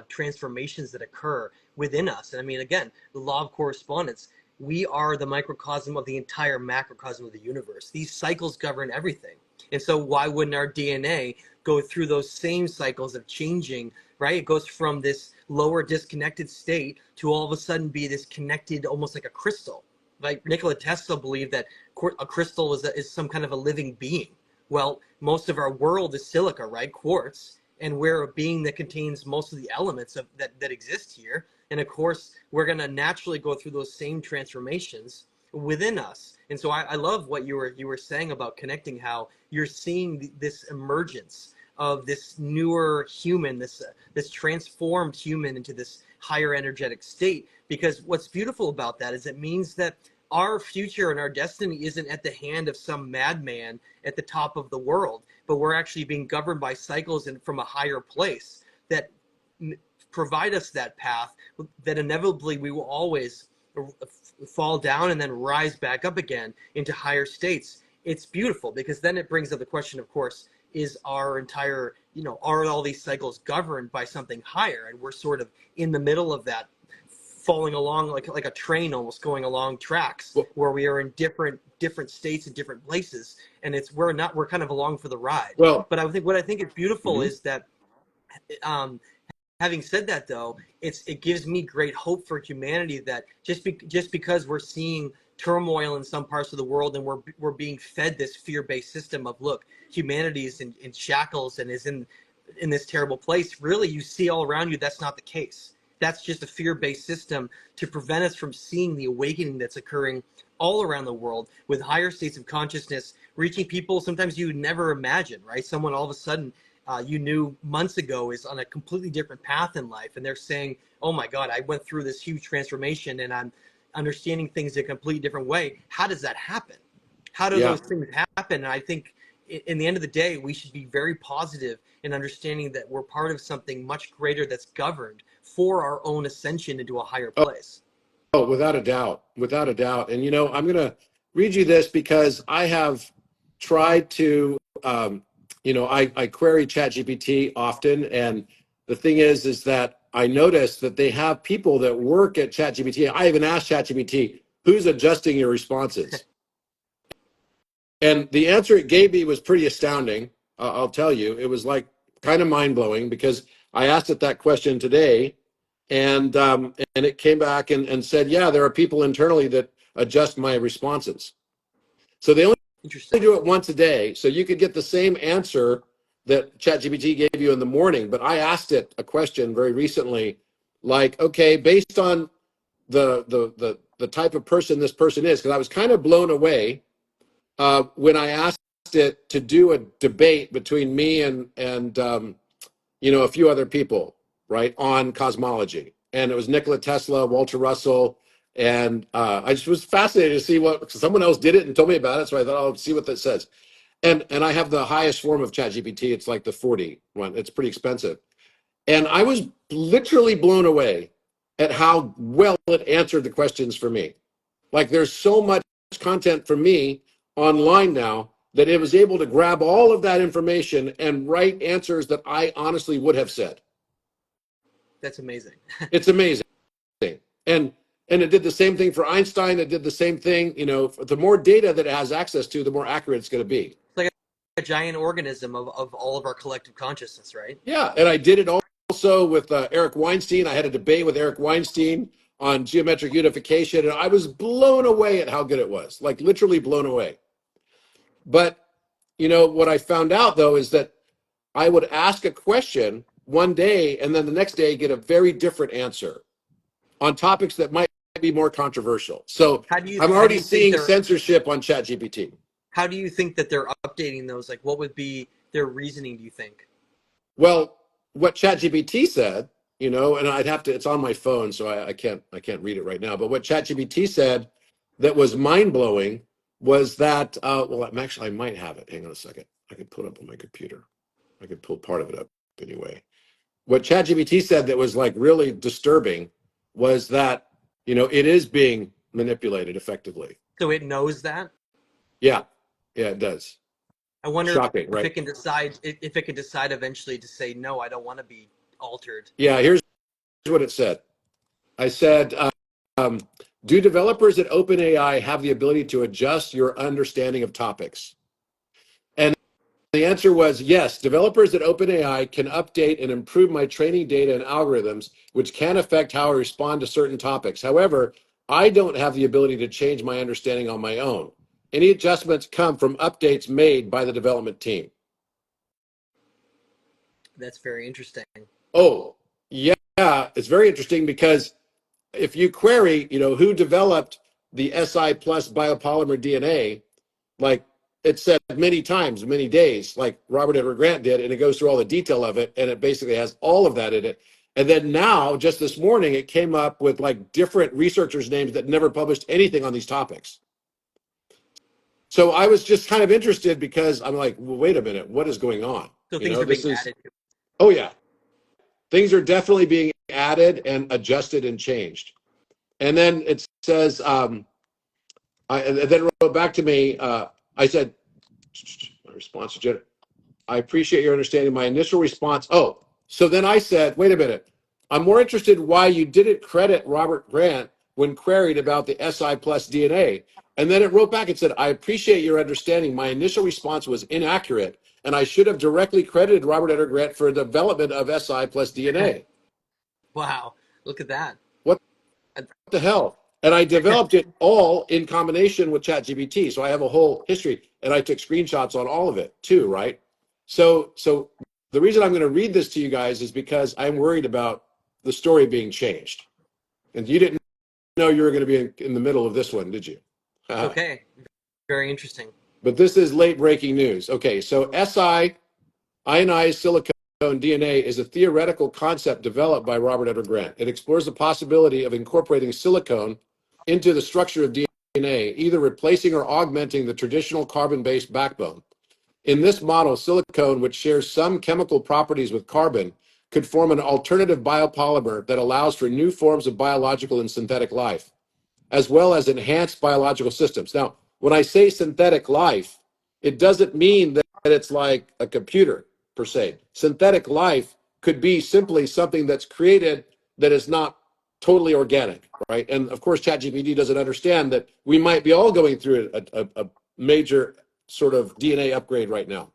transformations that occur within us. And I mean, again, the law of correspondence, we are the microcosm of the entire macrocosm of the universe. These cycles govern everything. And so why wouldn't our DNA go through those same cycles of changing, right? It goes from this lower disconnected state to all of a sudden be this connected, almost like a crystal. Like Nikola Tesla believed that a crystal is some kind of a living being. Well, most of our world is silica, right? Quartz. And we're a being that contains most of the elements that exist here. And of course, we're going to naturally go through those same transformations within us. And so I love what you were saying about connecting, how you're seeing this emergence of this newer human, this transformed human into this higher energetic state. Because what's beautiful about that is it means that our future and our destiny isn't at the hand of some madman at the top of the world, but we're actually being governed by cycles and from a higher place that provide us that path that inevitably we will always fall down and then rise back up again into higher states. It's beautiful because then it brings up the question, of course, is our entire, are all these cycles governed by something higher? And we're sort of in the middle of that, falling along like a train, almost going along tracks, where we are in different states and different places, and we're kind of along for the ride. Well, but what I think is beautiful is that, having said that, though, it gives me great hope for humanity that just because we're seeing turmoil in some parts of the world and we're being fed this fear-based system of, look, humanity is in shackles and is in this terrible place, really you see all around you that's not the case. That's just a fear-based system to prevent us from seeing the awakening that's occurring all around the world with higher states of consciousness, reaching people sometimes you would never imagine, right? Someone all of a sudden you knew months ago is on a completely different path in life, and they're saying, oh my God, I went through this huge transformation and I'm understanding things in a completely different way. How does that happen? How do those things happen? And I think in the end of the day, we should be very positive in understanding that we're part of something much greater that's governed for our own ascension into a higher place. Oh, without a doubt, without a doubt. And I'm going to read you this because I have tried to, I query ChatGPT often, and the thing is that I noticed that they have people that work at ChatGPT. I even asked ChatGPT, who's adjusting your responses? And the answer it gave me was pretty astounding. I'll tell you, it was like kind of mind blowing because I asked it that question today, and it came back and said, yeah, there are people internally that adjust my responses. So they only do it once a day, so you could get the same answer that ChatGPT gave you in the morning. But I asked it a question very recently, like, okay, based on the type of person this person is, because I was kind of blown away when I asked it to do a debate between me and a few other people, right, on cosmology. And it was Nikola Tesla, Walter Russell, and I just was fascinated to see what someone else did it and told me about it. So I thought I'll see what that says. And I have the highest form of ChatGPT. It's like the 40 one. It's pretty expensive. And I was literally blown away at how well it answered the questions for me. Like there's so much content for me online now that it was able to grab all of that information and write answers that I honestly would have said. That's amazing. It's amazing. And it did the same thing for Einstein. It did the same thing. The more data that it has access to, the more accurate it's going to be. It's like a giant organism of all of our collective consciousness, right? Yeah, and I did it also with Eric Weinstein. I had a debate with Eric Weinstein on geometric unification, and I was blown away at how good it was, like literally blown away. But what I found out though is that I would ask a question one day and then the next day get a very different answer on topics that might be more controversial. So I'm how do already you think seeing they're censorship on ChatGPT. how do you think that they're updating those? Like, what would be their reasoning, do you think? Well, what ChatGPT said, and I'd have to, it's on my phone, so I can't read it right now. But what ChatGPT said that was mind blowing was that, well, I might have it. Hang on a second. I could pull it up on my computer. I could pull part of it up anyway. What ChatGPT said that was like really disturbing was that, it is being manipulated effectively. So it knows that? Yeah. Yeah, it does. I wonder Shocking, if right? it can decide if it can decide eventually to say no, I don't want to be altered. Yeah, here's what it said. I said, um, do developers at OpenAI have the ability to adjust your understanding of topics? And the answer was yes. Developers at OpenAI can update and improve my training data and algorithms, which can affect how I respond to certain topics. However, I don't have the ability to change my understanding on my own. Any adjustments come from updates made by the development team. That's very interesting. Oh, yeah, it's very interesting because if you query, who developed the SI plus biopolymer DNA, like it said many times, many days, like Robert Edward Grant did, and it goes through all the detail of it, and it basically has all of that in it. And then now, just this morning, it came up with like different researchers' names that never published anything on these topics. So I was just kind of interested because I'm like, well, wait a minute, what is going on? So things are being added to. Oh yeah, things are definitely being added and adjusted and changed. And then it says, and then it wrote back to me. I said, my response to Jen, I appreciate your understanding. My initial response. Oh, so then I said, wait a minute. I'm more interested why you didn't credit Robert Grant when queried about the SI plus DNA. And then it wrote back and said, I appreciate your understanding. My initial response was inaccurate, and I should have directly credited Robert Edward Grant for the development of SI plus DNA. Wow, look at that. What the hell? And I developed it all in combination with ChatGPT. So I have a whole history, and I took screenshots on all of it too, right? So the reason I'm going to read this to you guys is because I'm worried about the story being changed. And you didn't know you were going to be in the middle of this one, did you? Okay, very interesting. But this is late breaking news. Okay, so SI, ionized silicone DNA, is a theoretical concept developed by Robert Edward Grant. It explores the possibility of incorporating silicone into the structure of DNA, either replacing or augmenting the traditional carbon-based backbone. In this model, silicone, which shares some chemical properties with carbon, could form an alternative biopolymer that allows for new forms of biological and synthetic life, as well as enhanced biological systems. Now, when I say synthetic life, it doesn't mean that it's like a computer per se. Synthetic life could be simply something that's created that is not totally organic, right? And of course, ChatGPT doesn't understand that we might be all going through a major sort of DNA upgrade right now.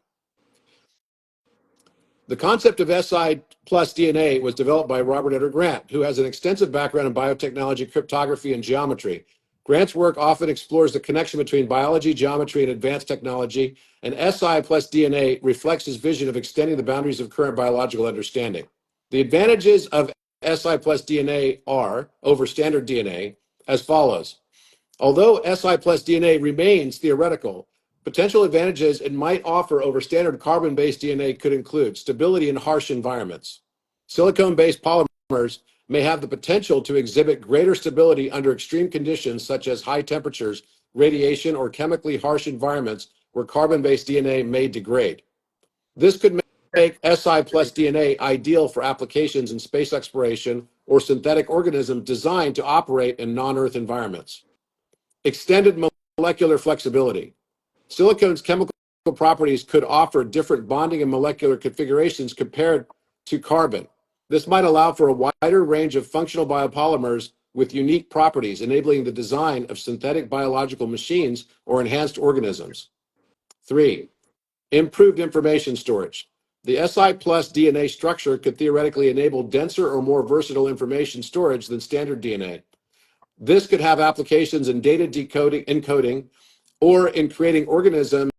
The concept of SI plus DNA was developed by Robert Edward Grant, who has an extensive background in biotechnology, cryptography, and geometry. Grant's work often explores the connection between biology, geometry, and advanced technology, and SI plus DNA reflects his vision of extending the boundaries of current biological understanding. The advantages of SI plus DNA are over standard DNA as follows. Although SI plus DNA remains theoretical, potential advantages it might offer over standard carbon-based DNA could include stability in harsh environments. Silicone-based polymers may have the potential to exhibit greater stability under extreme conditions such as high temperatures, radiation, or chemically harsh environments where carbon-based DNA may degrade. This could make SI plus DNA ideal for applications in space exploration or synthetic organisms designed to operate in non-Earth environments. Extended molecular flexibility. Silicone's chemical properties could offer different bonding and molecular configurations compared to carbon. This might allow for a wider range of functional biopolymers with unique properties, enabling the design of synthetic biological machines or enhanced organisms. 3, improved information storage. The SI plus DNA structure could theoretically enable denser or more versatile information storage than standard DNA, This could have applications in data decoding, encoding, or in creating organisms